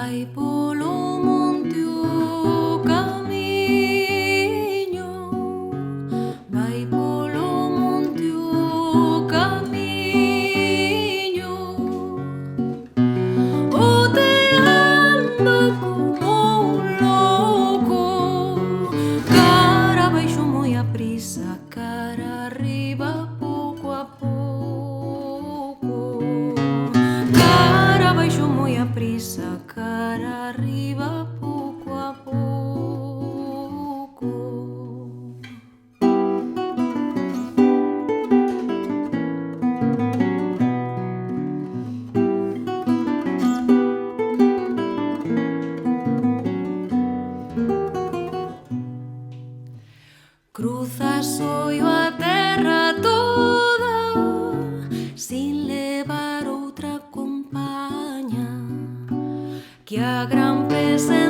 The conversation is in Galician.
Vai polo monte o camiño, vai polo monte o camiño, oteando como un louco, cara abaixo moi aprisa, cara arriba pouco a pouco, cara abaixo moi aprisa, cara arriba pouco a pouco. Cruzas ollo a terra toda sin levar outra compaña que a gran pese